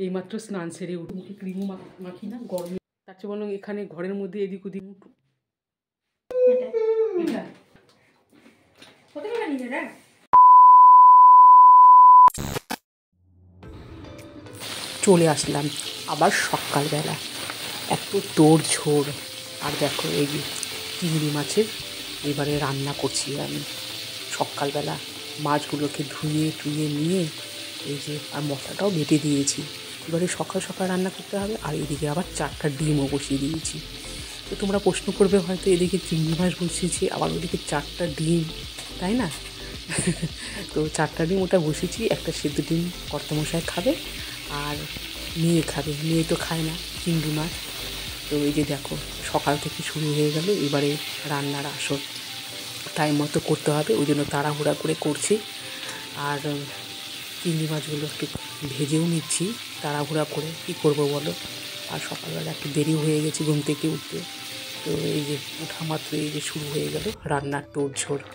এইমাত্র স্নান সেরে উঠে ক্রিমও মাখি না গরমে, তার চেয়ে বরং এখানে ঘরের মধ্যে এদিক ওদিক চলে আসলাম আবার সকালবেলা। এত তোড়ঝোড়। আর দেখো এই যে চিংড়ি মাছের এবারে রান্না করছি আমি। সকালবেলা মাছগুলোকে ধুয়ে নিয়ে এই যে আর মশলাটাও বেটে দিয়েছি। এবারে সকাল সকাল রান্না করতে হবে। আর এদিকে আবার 4টা ডিমও বসিয়ে দিয়েছি। তো তোমরা প্রশ্ন করবে হয়তো এদিকে চিংড়ি মাছ বসিয়েছি আবার ওদিকে 4টা ডিম, তাই না? তো 4টা ডিম ওটা বসিয়েছি। একটা সেদ্ধ ডিম কর্তামশাই খাবে আর মেয়ে খাবে। মেয়ে তো খায় না চিংড়ি মাছ। তো এই যে দেখো সকাল থেকে শুরু হয়ে গেল। এবারে রান্নার আসর টাইম মতো করতে হবে, ওই জন্য তাড়াহুড়া করে করছি। আর চিংড়ি মাছগুলো একটু ভেজেও নিচ্ছি তাড়াহুড়া করে। কী করবো বলো? আর সকালবেলা একটু দেরি হয়ে গেছে ঘুম থেকে উঠতে। তো এই যে ওঠা মাত্র এই যে শুরু হয়ে গেল রান্নার তোড়ঝোড়।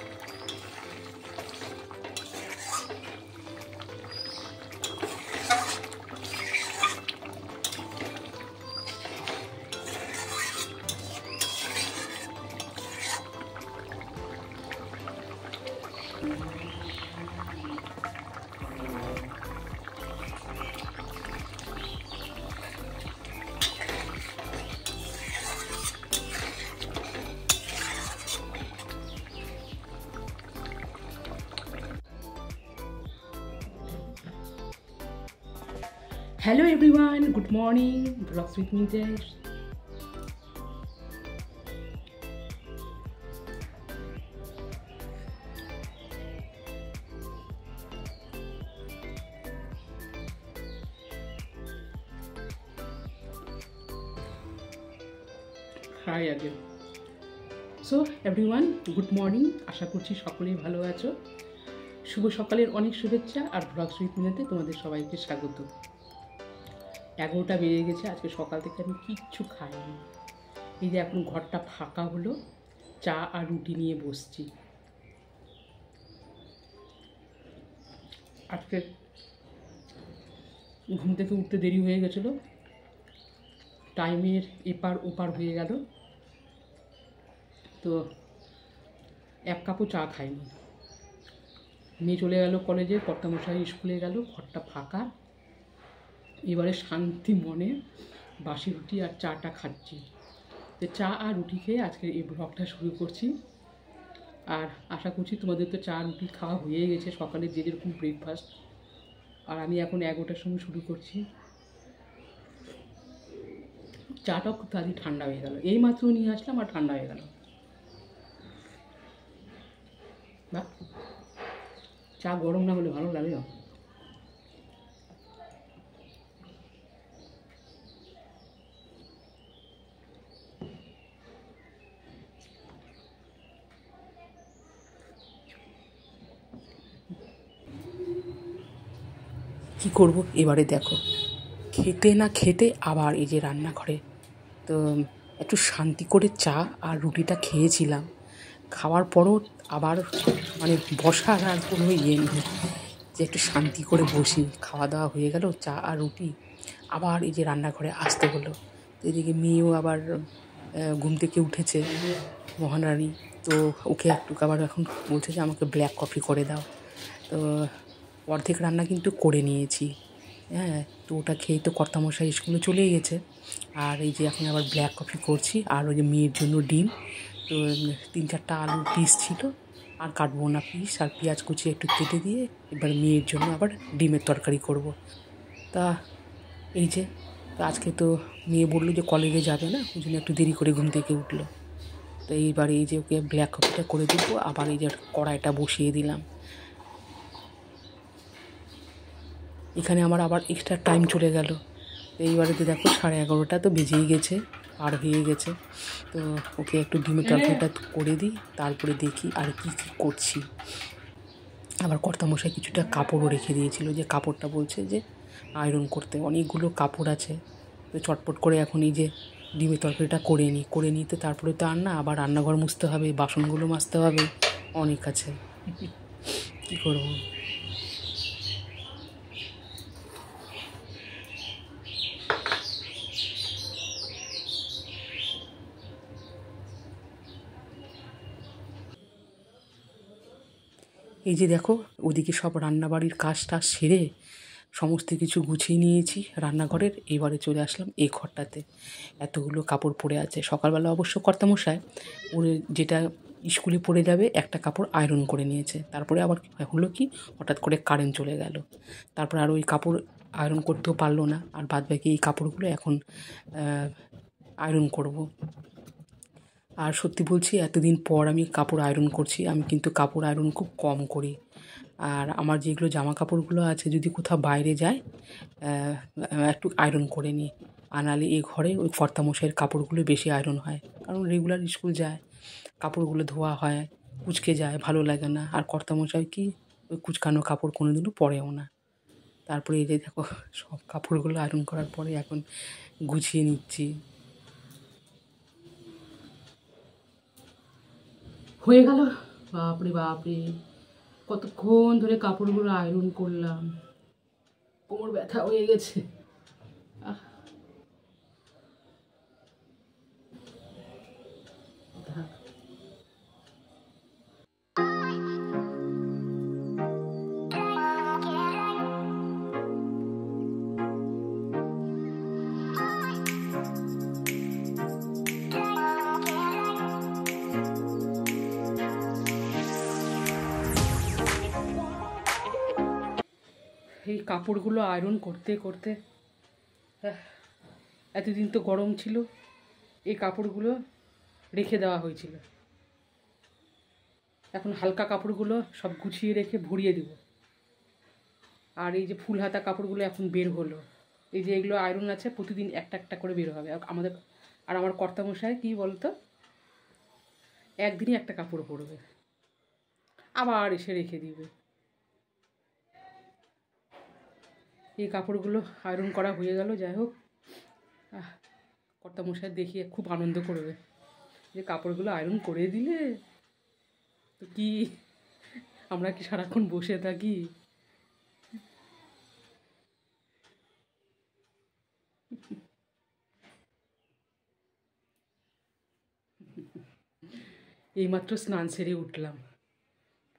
Hello everyone, good morning, Vlogs with me there. Hi again. So everyone, good morning. আশা করছি সকলেই ভালো আছো। শুভ সকালের অনেক শুভেচ্ছা আর ব্লগস উইথ মিনাতে তোমাদের সবাইকে স্বাগত। 11টা বেজে গেছে। আজকে সকাল থেকে আমি কিচ্ছু খাইনি। এই যে এখন ঘরটা ফাঁকা হলো, চা আর রুটি নিয়ে বসছি। আজকে ঘুম থেকে উঠতে দেরি হয়ে গেছিলো, টাইমের এপার ওপার হয়ে গেল। তো 1 কাপও চা খাইনি। মেয়ে চলে গেল কলেজে, কর্তামশাই স্কুলে গেল, ঘরটা ফাঁকা। এবারে শান্তি মনে বাসি রুটি আর চাটা খাচ্ছি। তো চা আর রুটি খেয়ে আজকের এই ব্লগটা শুরু করছি। আর আশা করছি তোমাদের তো চা রুটি খাওয়া হয়ে গেছে সকালে যে যেরকম ব্রেকফাস্ট। আর আমি এখন 11টার সময় শুরু করছি। চাটাও খুব তাড়াতাড়ি ঠান্ডা হয়ে গেল। এই মাত্র নিয়ে আসলাম আর ঠান্ডা হয়ে গেল। বাহ, চা গরম না হলে ভালো লাগে না। কী করবো এবারে দেখো, খেতে না খেতে আবার এই যে রান্নাঘরে তো একটু শান্তি করে চা আর রুটিটা খেয়েছিলাম। খাওয়ার পরও আবার মানে বসার আর কোনো ইয়ে নেই যে একটু শান্তি করে বসি। খাওয়া দাওয়া হয়ে গেল, চা আর রুটি, আবার এই যে রান্নাঘরে আসতে হলো। এদিকে মেয়েও আবার ঘুম থেকে উঠেছে, মহারানী। তো ওকে একটু আবার এখন বলছে যে আমাকে ব্ল্যাক কফি করে দাও। তো অর্ধেক রান্না কিন্তু করে নিয়েছি। হ্যাঁ, তো ওটা খেয়েই তো কর্তামশাই স্কুলে চলেই গেছে। আর এই যে এখন আবার ব্ল্যাক কফি করছি। আর ওই যে মেয়ের জন্য ডিম, তো 3-4টা আলুর পিস ছিল, আর কাটবো না পিস, আর পেঁয়াজ কুচি একটু কেটে দিয়ে এবার মেয়ের জন্য আবার ডিমের তরকারি করব। তা এই যে আজকে তো মেয়ে বললো যে কলেজে যাবে না, ওই জন্য একটু দেরি করে ঘুম থেকে উঠলো। তো এইবার এই যে ওকে ব্ল্যাক কফিটা করে দেবো। আবার এই যে কড়াইটা বসিয়ে দিলাম। এখানে আমার আবার এক্সট্রা টাইম চলে গেল। এইবারে তো দেখো 11:30 তো বেজেই গেছে, পার হয়ে গেছে। তো ওকে একটু ডিমের তরকারিটা করে দিই, তারপরে দেখি আর কি করছি। আবার কর্তামশাই কিছুটা কাপড়ও রেখে দিয়েছিল, যে কাপড়টা বলছে যে আয়রন করতে। অনেকগুলো কাপড় আছে, তো চটপট করে এখন এই যে ডিমের তরকারিটা করে নিতে তারপরে তো আবার রান্নাঘর মুছতে হবে, বাসনগুলো মাজতে হবে, অনেক আছে। কী করবো? এই যে দেখো, ওদিকে সব রান্নাবাড়ির কাজ টাজ সেরে সমস্ত কিছু গুছিয়ে নিয়েছি রান্নাঘরের। এবারে চলে আসলাম এই ঘরটাতে। এতগুলো কাপড় পরে আছে। সকালবেলা অবশ্য কর্তামশাই ওর যেটা স্কুলে পরে যাবে একটা কাপড় আয়রন করে নিয়েছে। তারপরে আবার হলো কি, হঠাৎ করে কারেন্ট চলে গেল। তারপর আর ওই কাপড় আয়রন করতেও পারলো না। আর বাদবাকি এই কাপড়গুলো এখন আয়রন করব। আর সত্যি বলছি, এতদিন পর আমি কাপড় আয়রন করছি। আমি কিন্তু কাপড় আয়রন খুব কম করি। আর আমার যেগুলো জামা কাপড়গুলো আছে, যদি কোথাও বাইরে যায় একটু আয়রন করে নিই। আর নাহলে এই ঘরে ওই কর্তামশাইয়ের কাপড়গুলো বেশি আয়রন হয়, কারণ রেগুলার স্কুল যায়, কাপড়গুলো ধোয়া হয়, কুঁচকে যায়, ভালো লাগে না। আর কর্তামশাই কি ওই কুচকানো কাপড় কোনো দিনও পরেও না। তারপরে এই যে দেখো, সব কাপড়গুলো আয়রন করার পরে এখন গুছিয়ে নিচ্ছি। হয়ে গেল। বাপরে বাপরে, কতক্ষণ ধরে কাপড়গুলো আয়রন করলাম, কোমর ব্যথা হয়ে গেছে। আহ, থাক। এই কাপড়গুলো আয়রন করতে করতে এতদিন তো গরম ছিল, এই কাপড়গুলো রেখে দেওয়া হয়েছিল। এখন হালকা কাপড়গুলো সব গুছিয়ে রেখে ভরিয়ে দেব। আর এই যে ফুল হাতা কাপড়গুলো এখন বের হলো, এই যে এগুলো আয়রন আছে, প্রতিদিন একটা একটা করে বের হবে আমাদের। আর আমার কর্তামশাই কী বলতো, একদিনই একটা কাপড় পরবে, আবার এসে রেখে দিবে। এই কাপড়গুলো আয়রন করা হয়ে গেল। যাই হোক, কর্তামশাই দেখিয়ে খুব আনন্দ করবে যে কাপড়গুলো আয়রন করে দিলে। তো কি, আমরা কি সারাক্ষণ বসে থাকি? এইমাত্র স্নান সেরে উঠলাম,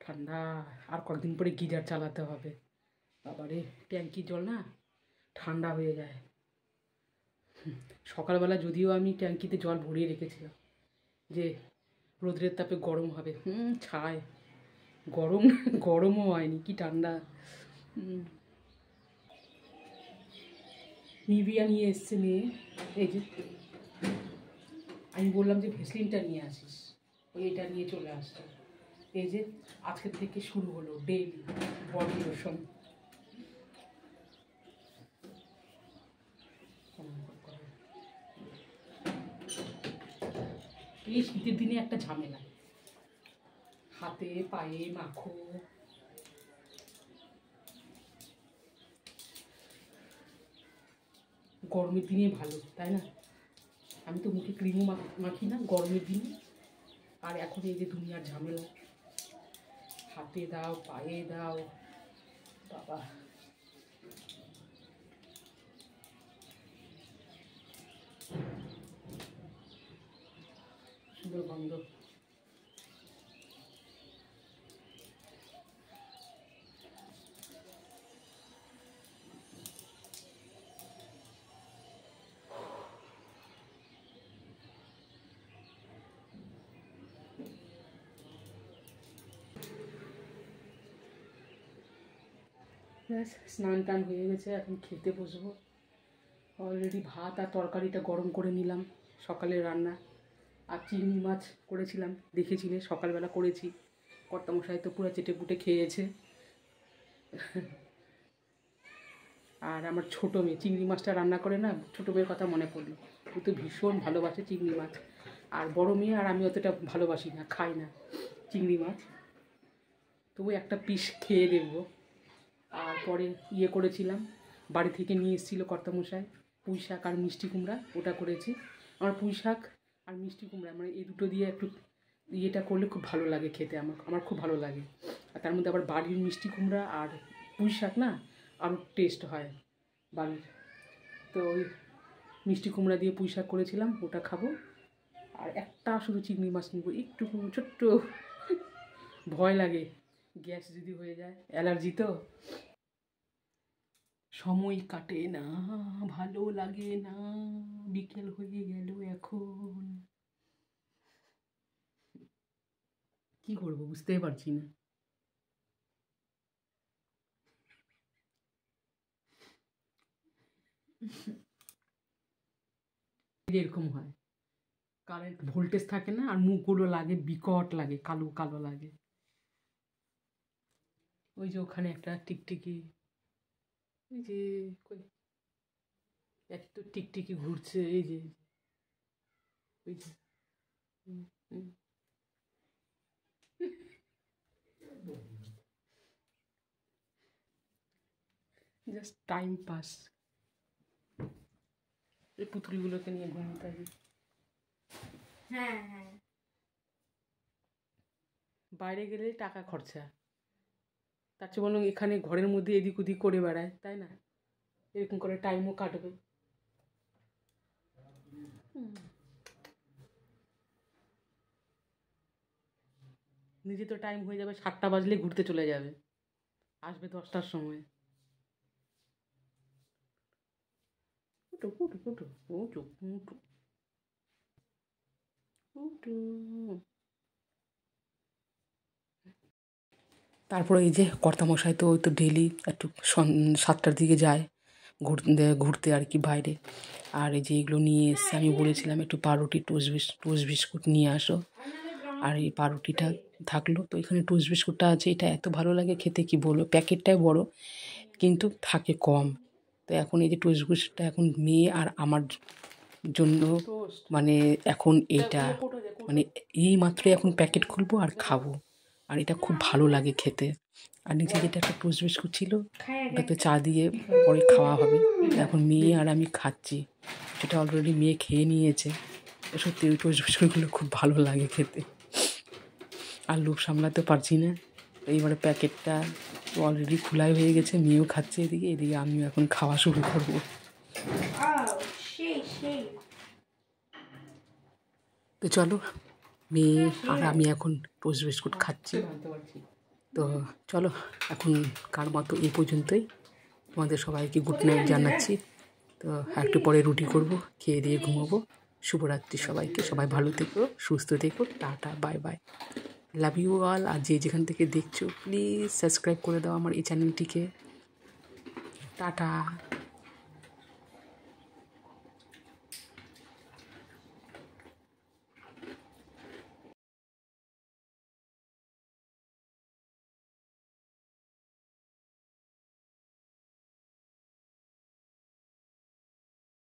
ঠান্ডা। আর কয়েকদিন পরে গিজার চালাতে হবে। বাবারে, ট্যাঙ্কির জল না ঠান্ডা হয়ে যায়। সকালবেলা যদিও আমি ট্যাঙ্কিতে জল ভরিয়ে রেখেছিলাম যে রোদ্রের তাপে গরম হবে, ছাই গরম, গরমও হয়নি, কি ঠান্ডা। নিভিয়া নিয়ে এসছে মেয়ে। এই যে আমি বললাম যে ভেসলিনটা নিয়ে আসিস, ওই এটা নিয়ে চলে আসছে। এই যে আজকের থেকে শুরু হলো ডেইলি বডি লোশন। এই শীতের দিনে একটা ঝামেলা, হাতে পায়ে মাখো। গরমের দিনে ভালো, তাই না? আমি তো মুখে ক্রিমও মাখি না গরমের দিনে। আর এখন এই যে দুনিয়ার ঝামেলা, হাতে দাও, পায়ে দাও, বাবা। সুন্দর গন্ধ। ব্যাস, স্নান টান হয়ে গেছে, এখন খেতে বসবো। অলরেডি ভাত আর তরকারিটা গরম করে নিলাম, সকালের রান্না। আর চিংড়ি মাছ করেছিলাম, দেখেছিলে সকালবেলা করেছি। কর্তামশাই তো পুরো চেটে পুটে খেয়েছে। আর আমার ছোটো মেয়ে চিংড়ি মাছটা রান্না করে না, ছোটো মেয়ের কথা মনে পড়লো। ও তো ভীষণ ভালোবাসে চিংড়ি মাছ। আর বড় মেয়ে আর আমি অতটা ভালোবাসি না, খাই না চিংড়ি মাছ, তবু একটা পিস খেয়ে দেখবো। আর পরে ইয়ে করেছিলাম, বাড়ি থেকে নিয়ে এসেছিলো কর্তামশাই পুঁই শাক আর মিষ্টি কুমড়া, ওটা করেছি। আমার পুঁই শাক আর মিষ্টি কুমড়া মানে এই দুটো দিয়ে একটু ইয়েটা করলে খুব ভালো লাগে খেতে, আমার খুব ভালো লাগে। আর তার মধ্যে আবার বাড়ির মিষ্টি কুমড়া আর পুঁই শাক না আরও টেস্ট হয় বাড়ির। তো ওই মিষ্টি কুমড়া দিয়ে পুঁই শাক করেছিলাম, ওটা খাবো। আর একটা শুধু চিংড়ি মাছ নিব, একটু ছোট্ট, ভয় লাগে গ্যাস যদি হয়ে যায়, অ্যালার্জি তো। সময় কাটে না, ভালো লাগে না, বিকেল হয়ে গেল এখন, কি করবো বুঝতেই পারছি না। এরকম হয়, কারেন্ট ভোল্টেজ থাকে না, আর মুখগুলো লাগে বিকট লাগে, কালো কালো লাগে। ওই যে ওখানে একটা টিকটিকি, ওই যে এত টিকটিকি ঘুরছে, এই যে ওই যে জাস্ট টাইম পাস। এই পুতুলগুলোকে নিয়ে ঘুমতে হবে। হ্যাঁ হ্যাঁ, বাইরে গেলে টাকা খরচা, তার চেয়ে বরং এখানে ঘরের মধ্যে এদিক ওদিক করে বেড়ায়, তাই না? এরকম করে টাইমও কাটবে। নিজে তো টাইম হয়ে যাবে, 7টা বাজলে ঘুরতে চলে যাবে, আসবে 10টার সময়। উঠো উঠো উঠো উঠো উঠো উঠো। তারপরে এই যে কর্তামশাই তো ওই তো ডেলি একটু 7টার দিকে যায় ঘুরতে ঘুরতে আর কি বাইরে। আর এই যে এগুলো নিয়ে এসছে, আমি বলেছিলাম একটু পাউরুটি টোস্ট বিস্কুট নিয়ে আসো। আর এই পাউরুটিটা থাকলো, তো এখানে টোস্ট বিস্কুটটা আছে, এটা এত ভালো লাগে খেতে কি বলবো, প্যাকেটটাই বড় কিন্তু থাকে কম। তো এখন এই যে টোস্ট বিস্কুটটা এখন মেয়ে আর আমার জন্য, মানে এখন এইটা, মানে এই মাত্রই এখন প্যাকেট খুলবো আর খাবো। আর এটা খুব ভালো লাগে খেতে। আর নিচে যেটা একটা টোস্ট বিস্কুট ছিল, ওটাতে চা দিয়ে পরে খাওয়া হবে। এখন মেয়ে আর আমি খাচ্ছি, সেটা অলরেডি মেয়ে খেয়ে নিয়েছে। সত্যি ওই টোস্ট বিস্কুটগুলো খুব ভালো লাগে খেতে, আর লোভ সামলাতে পারছি না। এইবারে প্যাকেটটা অলরেডি খোলাই হয়ে গেছে, মেয়েও খাচ্ছে এদিকে, এদিকে আমিও এখন খাওয়া শুরু করবো। তো চলো, মেয়ে আর আমি এখন টোস্ট বিস্কুট খাচ্ছি। তো চলো, এখন কার মতো এই পর্যন্তই। তোমাদের সবাইকে গুড নাইট জানাচ্ছি। তো একটু পরে রুটি করব, খেয়ে দিয়ে ঘুমোবো। শুভরাত্রি সবাইকে, সবাই ভালো থেকো, সুস্থ থেকো, tata bye bye, love you all. আর যে যেখান থেকে দেখছো প্লিজ সাবস্ক্রাইব করে দাও আমার এই চ্যানেলটিকে। টাটা।